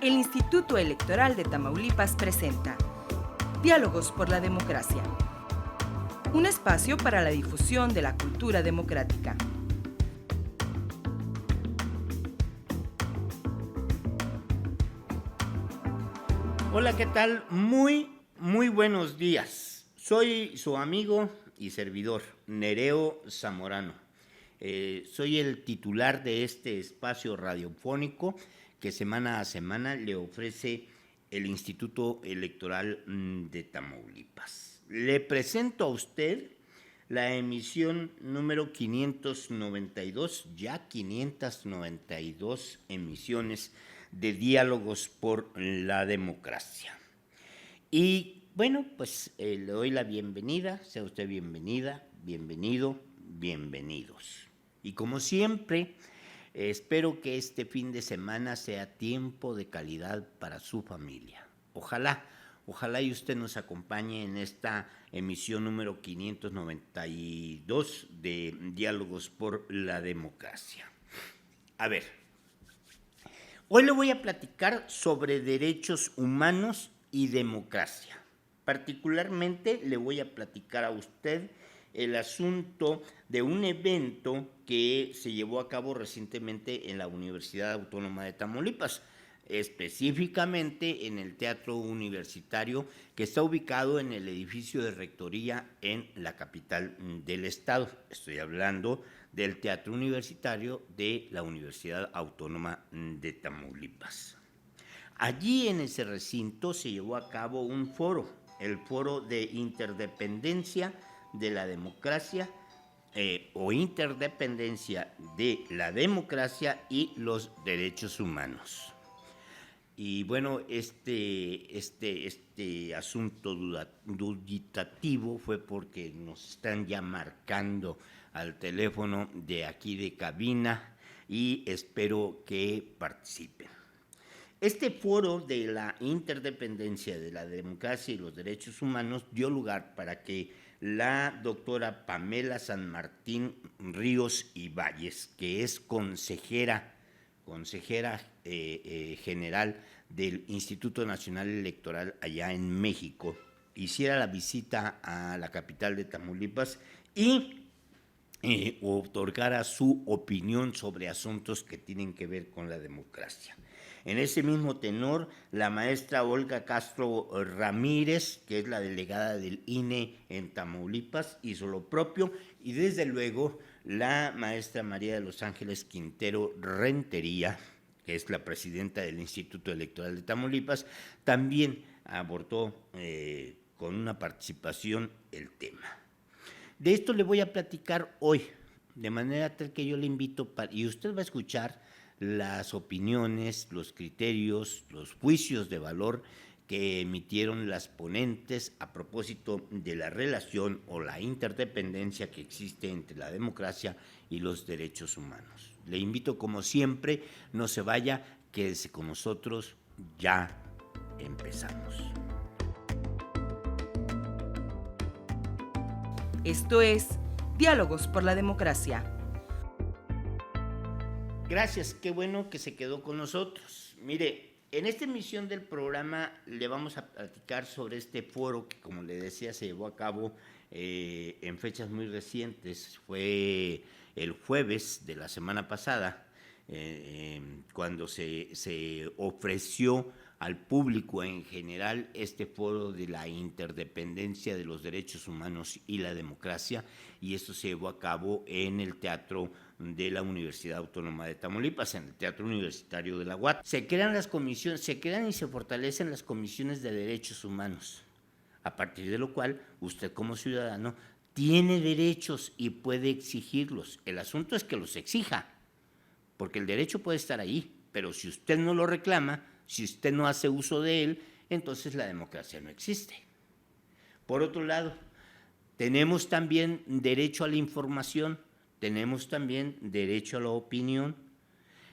El Instituto Electoral de Tamaulipas presenta Diálogos por la Democracia, un espacio para la difusión de la cultura democrática. Hola, ¿qué tal? Muy buenos días. Soy su amigo y servidor, Nereo Zamorano. Soy el titular de este espacio radiofónico que semana a semana le ofrece el Instituto Electoral de Tamaulipas. Le presento a usted la emisión número 592, ya 592 emisiones de Diálogos por la Democracia. Y bueno, pues le doy la bienvenida, sea usted bienvenida, bienvenido, bienvenidos. Y como siempre, espero que este fin de semana sea tiempo de calidad para su familia. Ojalá y usted nos acompañe en esta emisión número 592 de Diálogos por la Democracia. A ver, hoy le voy a platicar sobre derechos humanos y democracia. Particularmente le voy a platicar a usted el asunto de un evento que se llevó a cabo recientemente en la Universidad Autónoma de Tamaulipas, específicamente en el Teatro Universitario, que está ubicado en el edificio de rectoría en la capital del estado. Estoy hablando del Teatro Universitario de la Universidad Autónoma de Tamaulipas. Allí en ese recinto se llevó a cabo un foro, el Foro de Interdependencia de la Democracia o Interdependencia de la Democracia y los Derechos Humanos. Y bueno, este asunto duditativo fue porque nos están ya marcando al teléfono de aquí de cabina y espero que participen. Este foro de la interdependencia de la democracia y los derechos humanos dio lugar para que la doctora Pamela San Martín Ríos y Valles, que es consejera general del Instituto Nacional Electoral allá en México, hiciera la visita a la capital de Tamaulipas y otorgara su opinión sobre asuntos que tienen que ver con la democracia. En ese mismo tenor, la maestra Olga Castro Ramírez, que es la delegada del INE en Tamaulipas, hizo lo propio, y desde luego la maestra María de los Ángeles Quintero Rentería, que es la presidenta del Instituto Electoral de Tamaulipas, también abordó con una participación el tema. De esto le voy a platicar hoy, de manera tal que yo le invito, y usted va a escuchar las opiniones, los criterios, los juicios de valor que emitieron las ponentes a propósito de la relación o la interdependencia que existe entre la democracia y los derechos humanos. Le invito, como siempre, no se vaya, quédese con nosotros, ya empezamos. Esto es Diálogos por la Democracia. Gracias, qué bueno que se quedó con nosotros. Mire, en esta emisión del programa le vamos a platicar sobre este foro que, como le decía, se llevó a cabo en fechas muy recientes. Fue el jueves de la semana pasada, cuando se ofreció al público en general este foro de la interdependencia de los derechos humanos y la democracia, y esto se llevó a cabo en el Teatro de la Universidad Autónoma de Tamaulipas, en el Teatro Universitario de la UAT. Se crean y se fortalecen las comisiones de derechos humanos, a partir de lo cual usted como ciudadano tiene derechos y puede exigirlos. El asunto es que los exija, porque el derecho puede estar ahí, pero si usted no lo reclama, si usted no hace uso de él, entonces la democracia no existe. Por otro lado, tenemos también derecho a la información, tenemos también derecho a la opinión.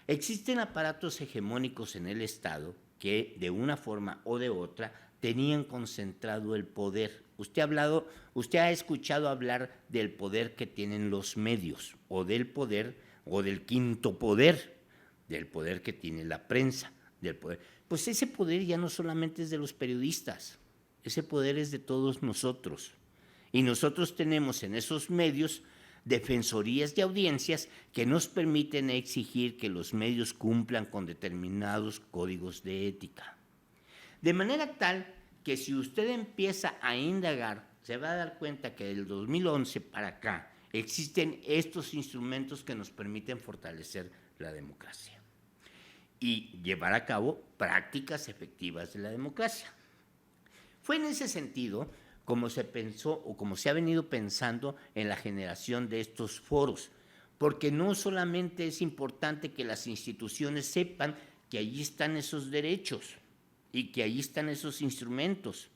Existen aparatos hegemónicos en el Estado que, de una forma o de otra, tenían concentrado el poder. Usted ha escuchado hablar del poder que tienen los medios, o del poder, o del quinto poder, del poder que tiene la prensa, del poder. pues ese poder ya no solamente es de los periodistas, ese poder es de todos nosotros. Y nosotros tenemos en esos medios defensorías y audiencias que nos permiten exigir que los medios cumplan con determinados códigos de ética. De manera tal que si usted empieza a indagar, se va a dar cuenta que del 2011 para acá existen estos instrumentos que nos permiten fortalecer la democracia y llevar a cabo prácticas efectivas de la democracia. Fue en ese sentido como se pensó o como se ha venido pensando en la generación de estos foros, porque no solamente es importante que las instituciones sepan que allí están esos derechos y que allí están esos instrumentos.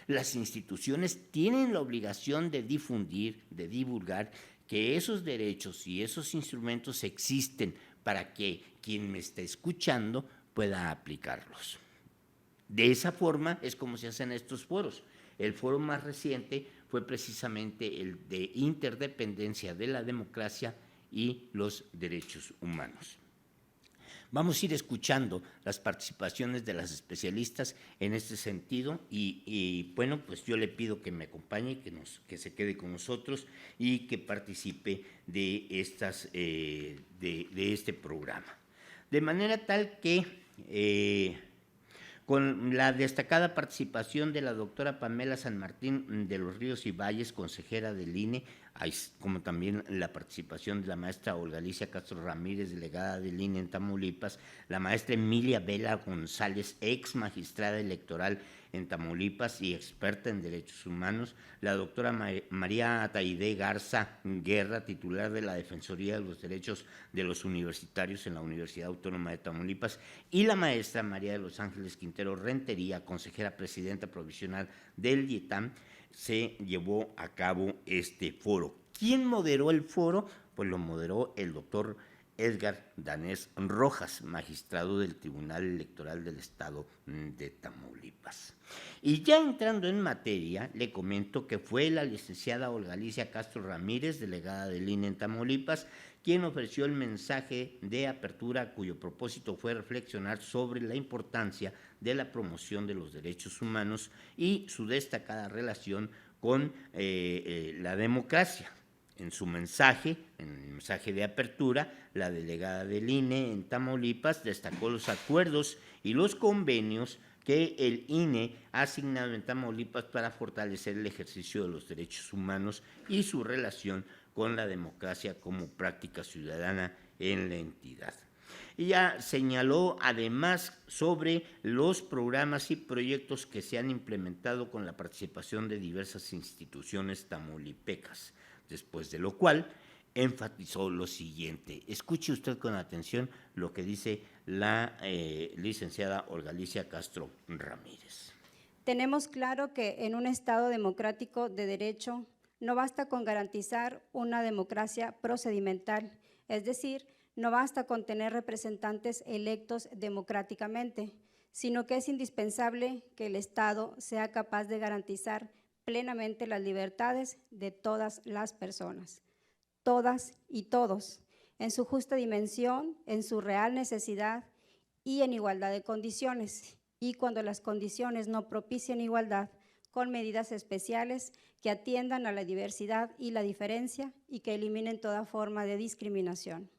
Las instituciones tienen la obligación de difundir, de divulgar que esos derechos y esos instrumentos existen para que quien me esté escuchando pueda aplicarlos. De esa forma es como se hacen estos foros. El foro más reciente fue precisamente el de interdependencia de la democracia y los derechos humanos. Vamos a ir escuchando las participaciones de las especialistas en este sentido y bueno, pues yo le pido que me acompañe, que se quede con nosotros y que participe de este programa. De manera tal que con la destacada participación de la doctora Pamela San Martín de los Ríos y Valles, consejera del INE, como también la participación de la maestra Olga Alicia Castro Ramírez, delegada del INE en Tamaulipas, la maestra Emilia Vela González, ex magistrada electoral en Tamaulipas y experta en derechos humanos, la doctora María Ataide Garza Guerra, titular de la Defensoría de los Derechos de los Universitarios en la Universidad Autónoma de Tamaulipas, y la maestra María de los Ángeles Quintero Rentería, consejera presidenta provisional del IETAM. Se llevó a cabo este foro. ¿Quién moderó el foro? Pues lo moderó el doctor Edgar Danés Rojas, magistrado del Tribunal Electoral del Estado de Tamaulipas. Y ya entrando en materia, le comento que fue la licenciada Olga Alicia Castro Ramírez, delegada del INE en Tamaulipas, quien ofreció el mensaje de apertura cuyo propósito fue reflexionar sobre la importancia de la promoción de los derechos humanos y su destacada relación con la democracia. En su mensaje, en el mensaje de apertura, la delegada del INE en Tamaulipas destacó los acuerdos y los convenios que el INE ha asignado en Tamaulipas para fortalecer el ejercicio de los derechos humanos y su relación con la democracia como práctica ciudadana en la entidad. Ella señaló además sobre los programas y proyectos que se han implementado con la participación de diversas instituciones tamaulipecas, después de lo cual enfatizó lo siguiente. Escuche usted con atención lo que dice la licenciada Olga Alicia Castro Ramírez. Tenemos claro que en un Estado democrático de derecho no basta con garantizar una democracia procedimental, es decir, no basta con tener representantes electos democráticamente, sino que es indispensable que el Estado sea capaz de garantizar plenamente las libertades de todas las personas, todas y todos, en su justa dimensión, en su real necesidad y en igualdad de condiciones, y cuando las condiciones no propicien igualdad, con medidas especiales que atiendan a la diversidad y la diferencia y que eliminen toda forma de discriminación.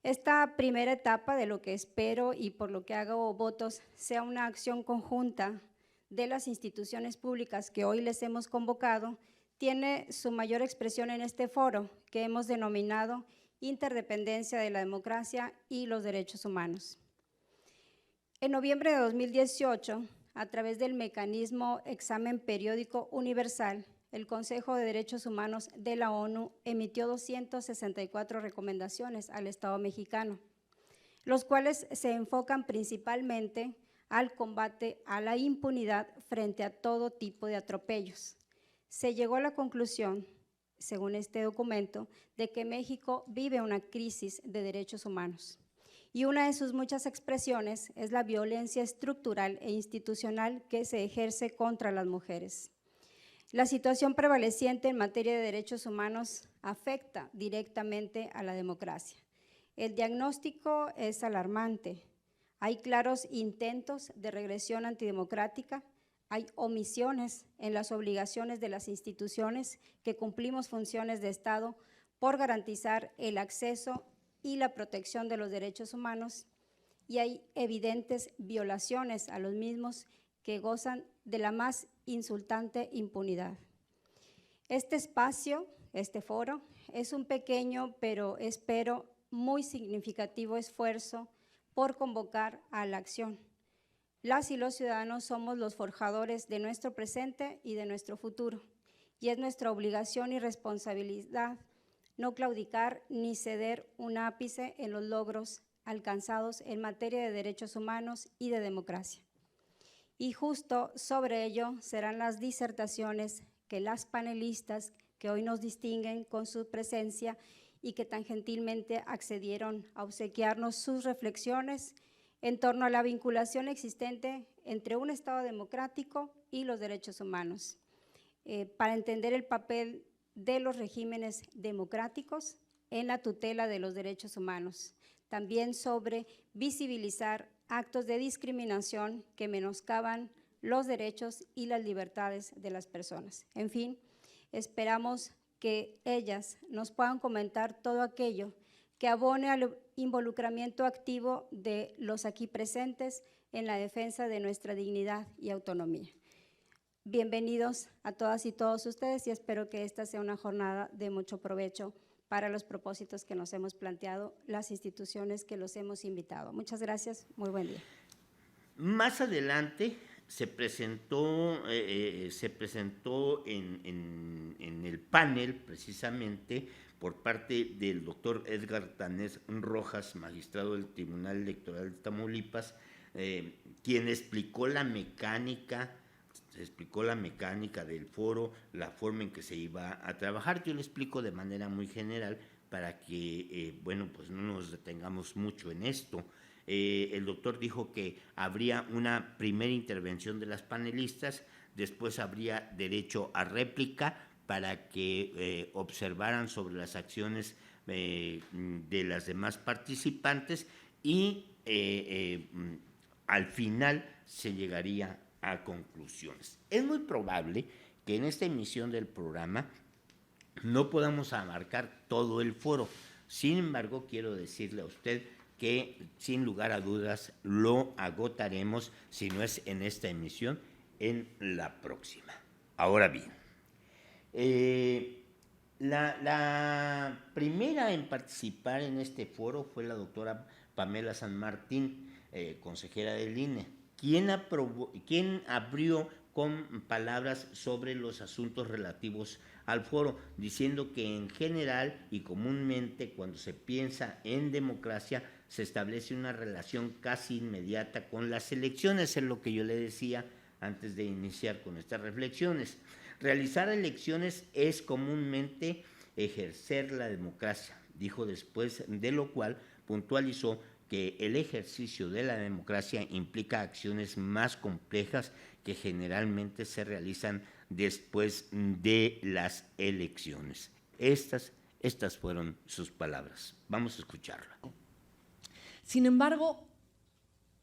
Esta primera etapa de lo que espero y por lo que hago votos sea una acción conjunta de las instituciones públicas que hoy les hemos convocado, tiene su mayor expresión en este foro que hemos denominado Interdependencia de la Democracia y los Derechos Humanos. En noviembre de 2018, a través del mecanismo Examen Periódico Universal, el Consejo de Derechos Humanos de la ONU emitió 264 recomendaciones al Estado mexicano, los cuales se enfocan principalmente al combate a la impunidad frente a todo tipo de atropellos. Se llegó a la conclusión, según este documento, de que México vive una crisis de derechos humanos. Y una de sus muchas expresiones es la violencia estructural e institucional que se ejerce contra las mujeres. La situación prevaleciente en materia de derechos humanos afecta directamente a la democracia. El diagnóstico es alarmante. Hay claros intentos de regresión antidemocrática, hay omisiones en las obligaciones de las instituciones que cumplimos funciones de Estado por garantizar el acceso y la protección de los derechos humanos, y hay evidentes violaciones a los mismos que gozan de la más insultante impunidad. Este espacio, este foro, es un pequeño, pero espero muy significativo esfuerzo por convocar a la acción. Las y los ciudadanos somos los forjadores de nuestro presente y de nuestro futuro, y es nuestra obligación y responsabilidad no claudicar ni ceder un ápice en los logros alcanzados en materia de derechos humanos y de democracia. Y justo sobre ello serán las disertaciones que las panelistas que hoy nos distinguen con su presencia y que tan gentilmente accedieron a obsequiarnos sus reflexiones en torno a la vinculación existente entre un Estado democrático y los derechos humanos, para entender el papel de los regímenes democráticos en la tutela de los derechos humanos, también sobre visibilizar actos de discriminación que menoscaban los derechos y las libertades de las personas. En fin, esperamos que ellas nos puedan comentar todo aquello que abone al involucramiento activo de los aquí presentes en la defensa de nuestra dignidad y autonomía. Bienvenidos a todas y todos ustedes y espero que esta sea una jornada de mucho provecho para los propósitos que nos hemos planteado las instituciones que los hemos invitado. Muchas gracias, muy buen día. Más adelante se presentó en el panel precisamente por parte del doctor Edgar Danés Rojas, magistrado del Tribunal Electoral de Tamaulipas, quien explicó la mecánica del foro, la forma en que se iba a trabajar. Yo le explico de manera muy general para que, bueno, pues no nos detengamos mucho en esto. El doctor dijo que habría una primera intervención de las panelistas, después habría derecho a réplica para que observaran sobre las acciones de las demás participantes y al final se llegaría a conclusiones. Es muy probable que en esta emisión del programa no podamos abarcar todo el foro. Sin embargo, quiero decirle a usted que sin lugar a dudas lo agotaremos, si no es en esta emisión, en la próxima. Ahora bien, la primera en participar en este foro fue la doctora Pamela San Martín, consejera del INE, quien abrió con palabras sobre los asuntos relativos al foro, diciendo que en general y comúnmente cuando se piensa en democracia se establece una relación casi inmediata con las elecciones, es lo que yo le decía antes de iniciar con estas reflexiones. Realizar elecciones es comúnmente ejercer la democracia, dijo, después de lo cual puntualizó que el ejercicio de la democracia implica acciones más complejas que generalmente se realizan después de las elecciones. Estas fueron sus palabras. Vamos a escucharla. Sin embargo,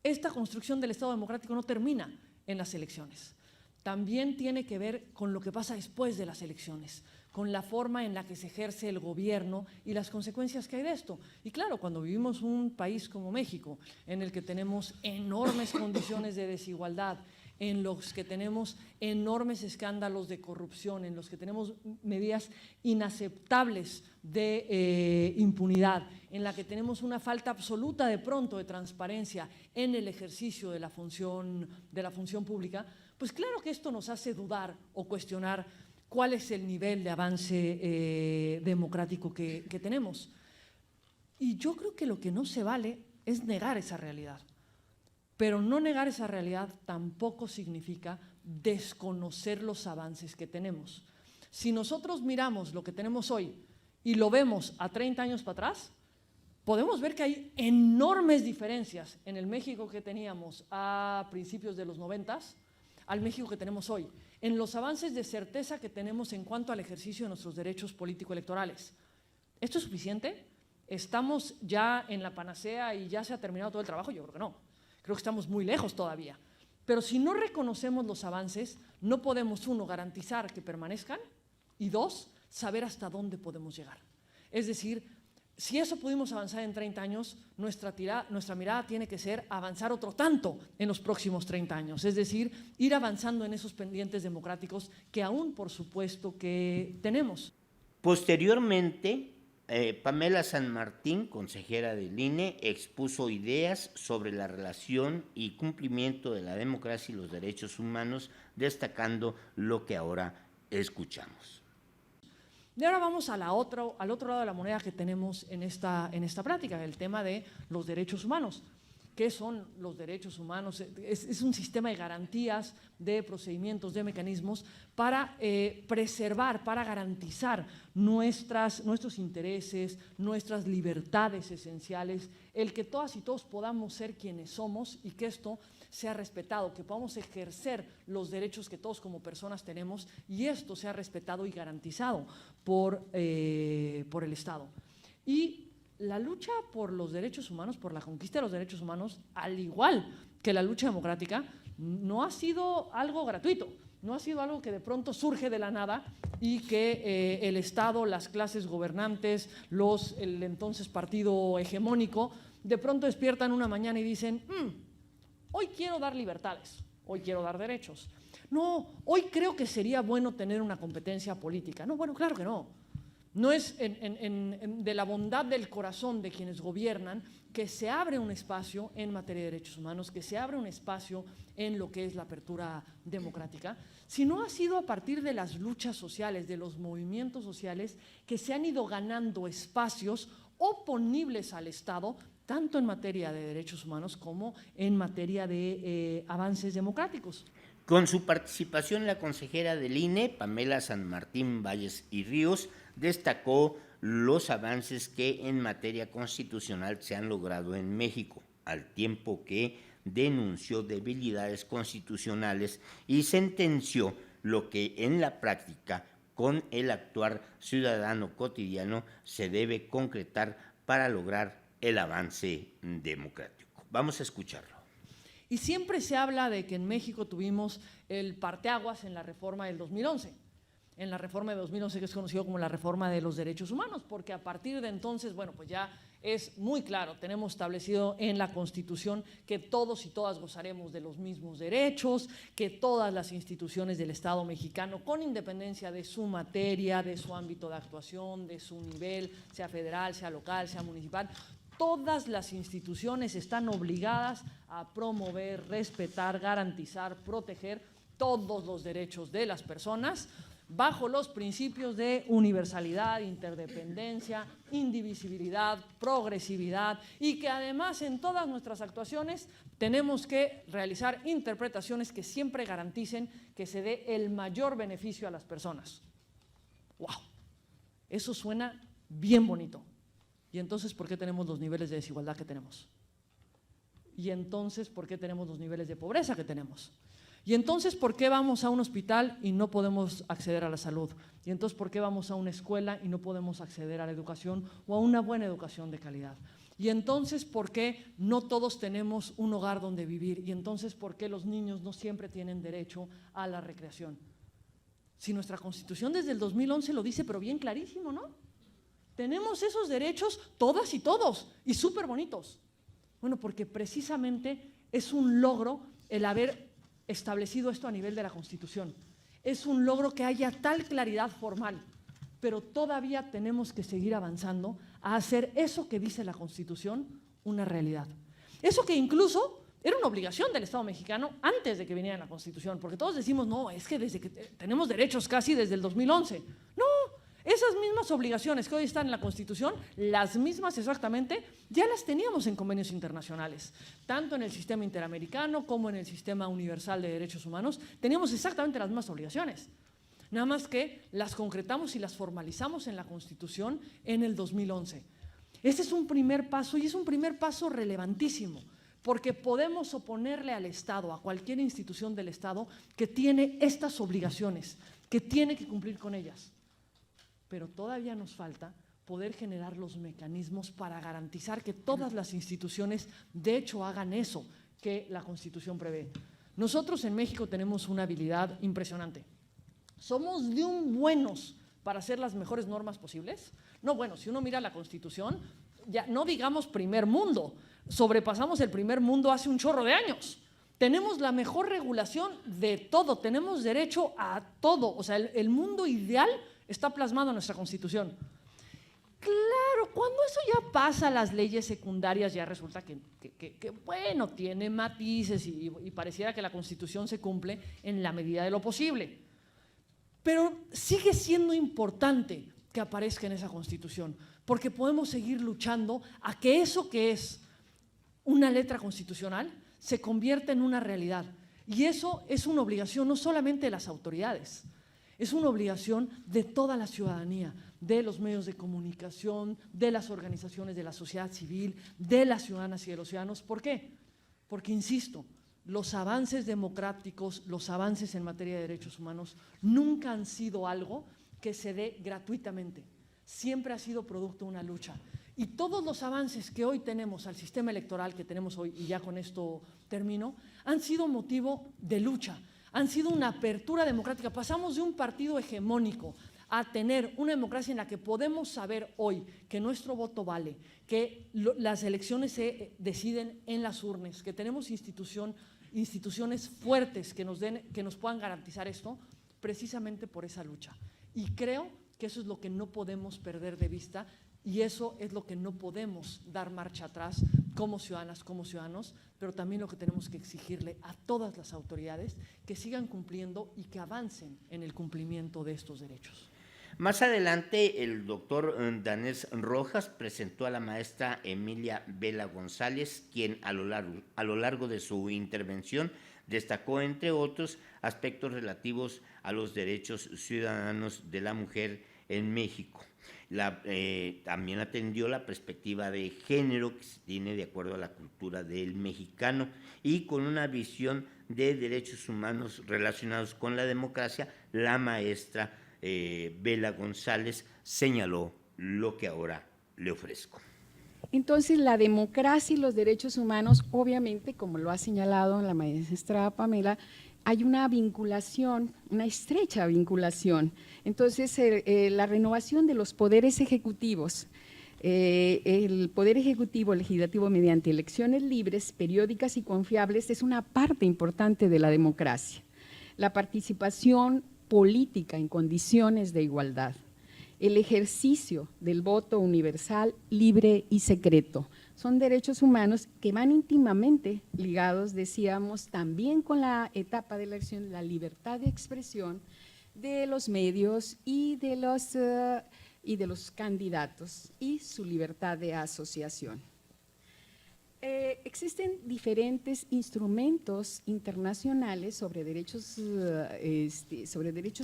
esta construcción del Estado democrático no termina en las elecciones. También tiene que ver con lo que pasa después de las elecciones, con la forma en la que se ejerce el gobierno y las consecuencias que hay de esto. Y claro, cuando vivimos un país como México, en el que tenemos enormes condiciones de desigualdad, en los que tenemos enormes escándalos de corrupción, en los que tenemos medidas inaceptables de impunidad, en la que tenemos una falta absoluta de pronto de transparencia en el ejercicio de la función pública, pues claro que esto nos hace dudar o cuestionar cuál es el nivel de avance democrático que tenemos. Y yo creo que lo que no se vale es negar esa realidad. Pero no negar esa realidad tampoco significa desconocer los avances que tenemos. Si nosotros miramos lo que tenemos hoy y lo vemos a 30 años para atrás, podemos ver que hay enormes diferencias en el México que teníamos a principios de los 90s al México que tenemos hoy, en los avances de certeza que tenemos en cuanto al ejercicio de nuestros derechos político-electorales. ¿Esto es suficiente? ¿Estamos ya en la panacea y ya se ha terminado todo el trabajo? Yo creo que no. Creo que estamos muy lejos todavía. Pero si no reconocemos los avances, no podemos, uno, garantizar que permanezcan y dos, saber hasta dónde podemos llegar. Es decir, si eso pudimos avanzar en 30 años, nuestra mirada tiene que ser avanzar otro tanto en los próximos 30 años. Es decir, ir avanzando en esos pendientes democráticos que aún, por supuesto, que tenemos. Posteriormente, Pamela San Martín, consejera del INE, expuso ideas sobre la relación y cumplimiento de la democracia y los derechos humanos, destacando lo que ahora escuchamos. Y ahora vamos al otro lado de la moneda que tenemos en esta plática, el tema de los derechos humanos. ¿Qué son los derechos humanos? Es un sistema de garantías, de procedimientos, de mecanismos para preservar, para garantizar nuestros intereses, nuestras libertades esenciales, el que todas y todos podamos ser quienes somos y que esto sea respetado, que podamos ejercer los derechos que todos como personas tenemos y esto sea respetado y garantizado por el Estado. Y la lucha por los derechos humanos, por la conquista de los derechos humanos, al igual que la lucha democrática, no ha sido algo gratuito, no ha sido algo que de pronto surge de la nada y que el Estado, las clases gobernantes, el entonces partido hegemónico, de pronto despiertan una mañana y dicen, hoy quiero dar libertades, hoy quiero dar derechos. No, hoy creo que sería bueno tener una competencia política. No, bueno, claro que no. No es de la bondad del corazón de quienes gobiernan que se abre un espacio en materia de derechos humanos, que se abre un espacio en lo que es la apertura democrática, sino ha sido a partir de las luchas sociales, de los movimientos sociales que se han ido ganando espacios oponibles al Estado, tanto en materia de derechos humanos como en materia de avances democráticos. Con su participación, la consejera del INE, Pamela San Martín Valles y Ríos, destacó los avances que en materia constitucional se han logrado en México, al tiempo que denunció debilidades constitucionales y sentenció lo que en la práctica, con el actuar ciudadano cotidiano, se debe concretar para lograr el avance democrático. Vamos a escucharlo. Y siempre se habla de que en México tuvimos el parteaguas en la reforma del 2011. En la reforma de 2011, que es conocido como la reforma de los derechos humanos, porque a partir de entonces, bueno, pues ya es muy claro, tenemos establecido en la Constitución que todos y todas gozaremos de los mismos derechos, que todas las instituciones del Estado mexicano, con independencia de su materia, de su ámbito de actuación, de su nivel, sea federal, sea local, sea municipal, todas las instituciones están obligadas a promover, respetar, garantizar, proteger todos los derechos de las personas bajo los principios de universalidad, interdependencia, indivisibilidad, progresividad y que además en todas nuestras actuaciones tenemos que realizar interpretaciones que siempre garanticen que se dé el mayor beneficio a las personas. ¡Wow! Eso suena bien bonito. ¿Y entonces por qué tenemos los niveles de desigualdad que tenemos? ¿Y entonces por qué tenemos los niveles de pobreza que tenemos? ¿Y entonces por qué vamos a un hospital y no podemos acceder a la salud? ¿Y entonces por qué vamos a una escuela y no podemos acceder a la educación o a una buena educación de calidad? ¿Y entonces por qué no todos tenemos un hogar donde vivir? ¿Y entonces por qué los niños no siempre tienen derecho a la recreación? Si nuestra Constitución desde el 2011 lo dice, pero bien clarísimo, ¿no? Tenemos esos derechos todas y todos, y súper bonitos. Bueno, porque precisamente es un logro el haber establecido esto a nivel de la Constitución. Es un logro que haya tal claridad formal, pero todavía tenemos que seguir avanzando a hacer eso que dice la Constitución una realidad. Eso que incluso era una obligación del Estado mexicano antes de que viniera la Constitución, porque todos decimos, no, es que desde que tenemos derechos casi desde el 2011. No, esas mismas obligaciones que hoy están en la Constitución, las mismas exactamente, ya las teníamos en convenios internacionales, tanto en el sistema interamericano como en el sistema universal de derechos humanos, teníamos exactamente las mismas obligaciones, nada más que las concretamos y las formalizamos en la Constitución en el 2011. Ese es un primer paso y es un primer paso relevantísimo, porque podemos oponerle al Estado, a cualquier institución del Estado que tiene estas obligaciones, que tiene que cumplir con ellas. Pero todavía nos falta poder generar los mecanismos para garantizar que todas las instituciones de hecho hagan eso, que la Constitución prevé. Nosotros en México tenemos una habilidad impresionante. Somos de un buenos para hacer las mejores normas posibles. No, bueno, si uno mira la Constitución, ya no digamos primer mundo, sobrepasamos el primer mundo hace un chorro de años. Tenemos la mejor regulación de todo, tenemos derecho a todo. O sea, el mundo ideal está plasmado en nuestra Constitución. Claro, cuando eso ya pasa a las leyes secundarias, ya resulta que bueno, tiene matices y pareciera que la Constitución se cumple en la medida de lo posible. Pero sigue siendo importante que aparezca en esa Constitución, porque podemos seguir luchando a que eso que es una letra constitucional se convierta en una realidad. Y eso es una obligación no solamente de las autoridades, es una obligación de toda la ciudadanía, de los medios de comunicación, de las organizaciones de la sociedad civil, de las ciudadanas y de los ciudadanos. ¿Por qué? Porque, insisto, los avances democráticos, los avances en materia de derechos humanos nunca han sido algo que se dé gratuitamente. Siempre ha sido producto de una lucha. Y todos los avances que hoy tenemos al sistema electoral que tenemos hoy, y ya con esto termino, han sido motivo de lucha, han sido una apertura democrática. Pasamos de un partido hegemónico a tener una democracia en la que podemos saber hoy que nuestro voto vale, que las elecciones se deciden en las urnas, que tenemos instituciones fuertes que nos puedan garantizar esto, precisamente por esa lucha. Y creo que eso es lo que no podemos perder de vista y eso es lo que no podemos dar marcha atrás como ciudadanas, como ciudadanos, pero también lo que tenemos que exigirle a todas las autoridades que sigan cumpliendo y que avancen en el cumplimiento de estos derechos. Más adelante, el doctor Danés Rojas presentó a la maestra Emilia Vela González, quien a lo largo de su intervención destacó, entre otros, aspectos relativos a los derechos ciudadanos de la mujer en México. También atendió la perspectiva de género que se tiene de acuerdo a la cultura del mexicano y con una visión de derechos humanos relacionados con la democracia. La maestra Vela González señaló lo que ahora le ofrezco. Entonces, la democracia y los derechos humanos, obviamente, como lo ha señalado la maestra Pamela, hay una vinculación, una estrecha vinculación. Entonces, la renovación de los poderes ejecutivos, el poder ejecutivo legislativo mediante elecciones libres, periódicas y confiables es una parte importante de la democracia. La participación política en condiciones de igualdad, el ejercicio del voto universal, libre y secreto. Son derechos humanos que van íntimamente ligados, decíamos, también con la etapa de elección, la libertad de expresión de los medios y de los candidatos y su libertad de asociación. Existen diferentes instrumentos internacionales sobre derechos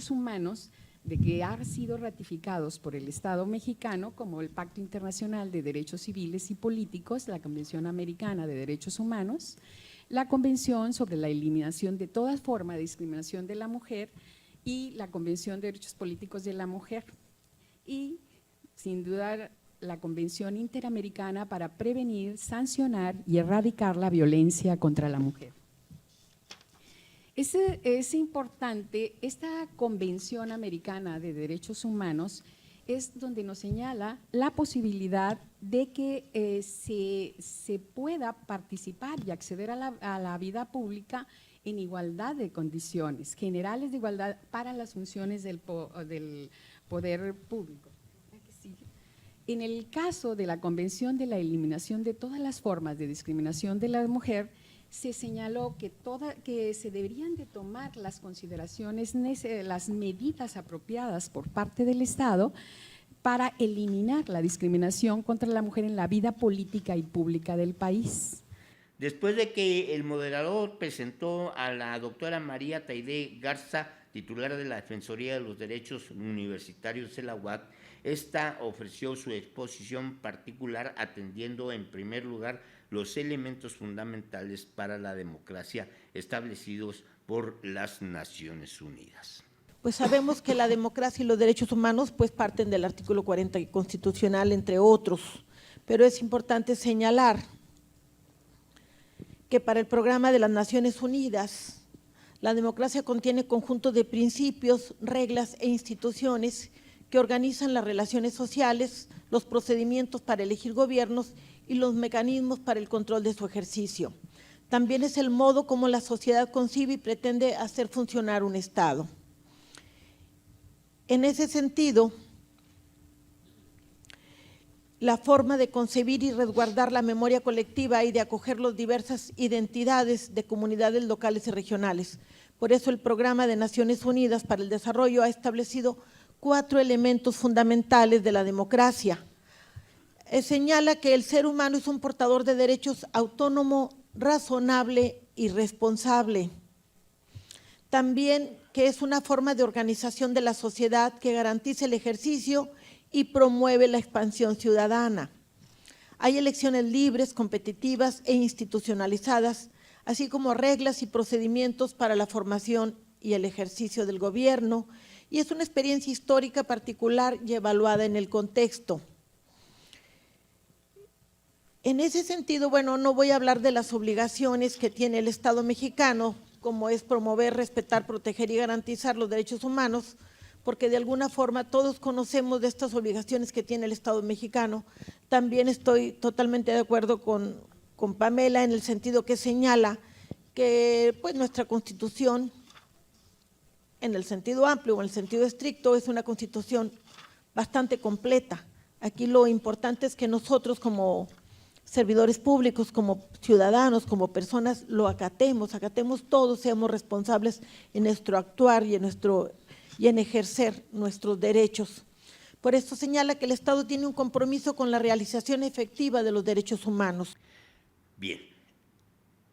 humanos de que han sido ratificados por el Estado mexicano, como el Pacto Internacional de Derechos Civiles y Políticos, la Convención Americana de Derechos Humanos, la Convención sobre la Eliminación de toda forma de discriminación de la mujer y la Convención de Derechos Políticos de la Mujer y, sin duda, la Convención Interamericana para prevenir, sancionar y erradicar la violencia contra la mujer. Es importante, esta Convención Americana de Derechos Humanos es donde nos señala la posibilidad de que se pueda participar y acceder a la vida pública en igualdad de condiciones, generales de igualdad para las funciones del poder público. En el caso de la Convención de la Eliminación de todas las formas de discriminación de la mujer, se señaló que se deberían de tomar las consideraciones, las medidas apropiadas por parte del Estado para eliminar la discriminación contra la mujer en la vida política y pública del país. Después de que el moderador presentó a la doctora María Taide Garza, titular de la Defensoría de los Derechos Universitarios de la UAC, esta ofreció su exposición particular atendiendo en primer lugar los elementos fundamentales para la democracia establecidos por las Naciones Unidas. Pues sabemos que la democracia y los derechos humanos pues parten del artículo 40 constitucional, entre otros, pero es importante señalar que para el Programa de las Naciones Unidas, la democracia contiene conjunto de principios, reglas e instituciones que organizan las relaciones sociales, los procedimientos para elegir gobiernos y los mecanismos para el control de su ejercicio. También es el modo como la sociedad concibe y pretende hacer funcionar un Estado. En ese sentido, la forma de concebir y resguardar la memoria colectiva y de acoger las diversas identidades de comunidades locales y regionales. Por eso el Programa de Naciones Unidas para el Desarrollo ha establecido 4 elementos fundamentales de la democracia. Señala que el ser humano es un portador de derechos autónomo, razonable y responsable. También que es una forma de organización de la sociedad que garantiza el ejercicio y promueve la expansión ciudadana. Hay elecciones libres, competitivas e institucionalizadas, así como reglas y procedimientos para la formación y el ejercicio del gobierno, y es una experiencia histórica particular y evaluada en el contexto. En ese sentido, bueno, no voy a hablar de las obligaciones que tiene el Estado mexicano, como es promover, respetar, proteger y garantizar los derechos humanos, porque de alguna forma todos conocemos de estas obligaciones que tiene el Estado mexicano. También estoy totalmente de acuerdo con Pamela en el sentido que señala que pues, nuestra Constitución, en el sentido amplio o en el sentido estricto, es una Constitución bastante completa. Aquí lo importante es que nosotros como servidores públicos, como ciudadanos, como personas, lo acatemos todos, seamos responsables en nuestro actuar y en ejercer nuestros derechos. Por esto señala que el Estado tiene un compromiso con la realización efectiva de los derechos humanos. Bien,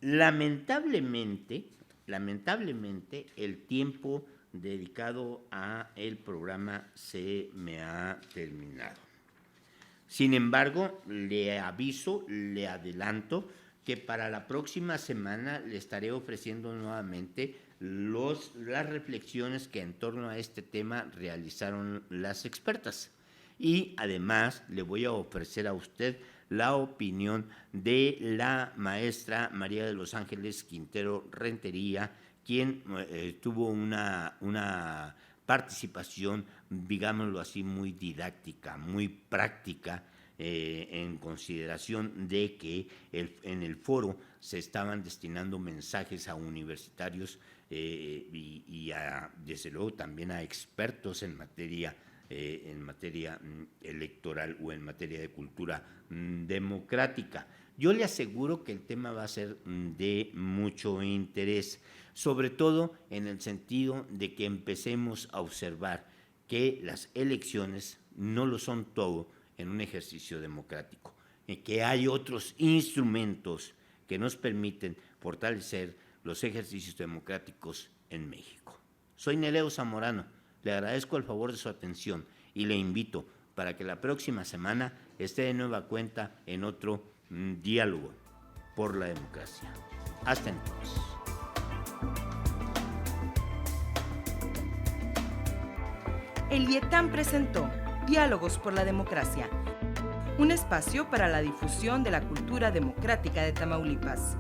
lamentablemente el tiempo dedicado a el programa se me ha terminado. Sin embargo, le aviso, le adelanto que para la próxima semana le estaré ofreciendo nuevamente las reflexiones que en torno a este tema realizaron las expertas. Y además le voy a ofrecer a usted la opinión de la maestra María de los Ángeles Quintero Rentería, quien tuvo una participación, digámoslo así, muy didáctica, muy práctica, en consideración de que en el foro se estaban destinando mensajes a universitarios y desde luego también a expertos en materia electoral o en materia de cultura democrática. Yo le aseguro que el tema va a ser de mucho interés, sobre todo en el sentido de que empecemos a observar que las elecciones no lo son todo en un ejercicio democrático, que hay otros instrumentos que nos permiten fortalecer los ejercicios democráticos en México. Soy Nereo Zamorano, le agradezco el favor de su atención y le invito para que la próxima semana esté de nueva cuenta en otro diálogo por la democracia. Hasta entonces. El IETAM presentó Diálogos por la Democracia, un espacio para la difusión de la cultura democrática de Tamaulipas.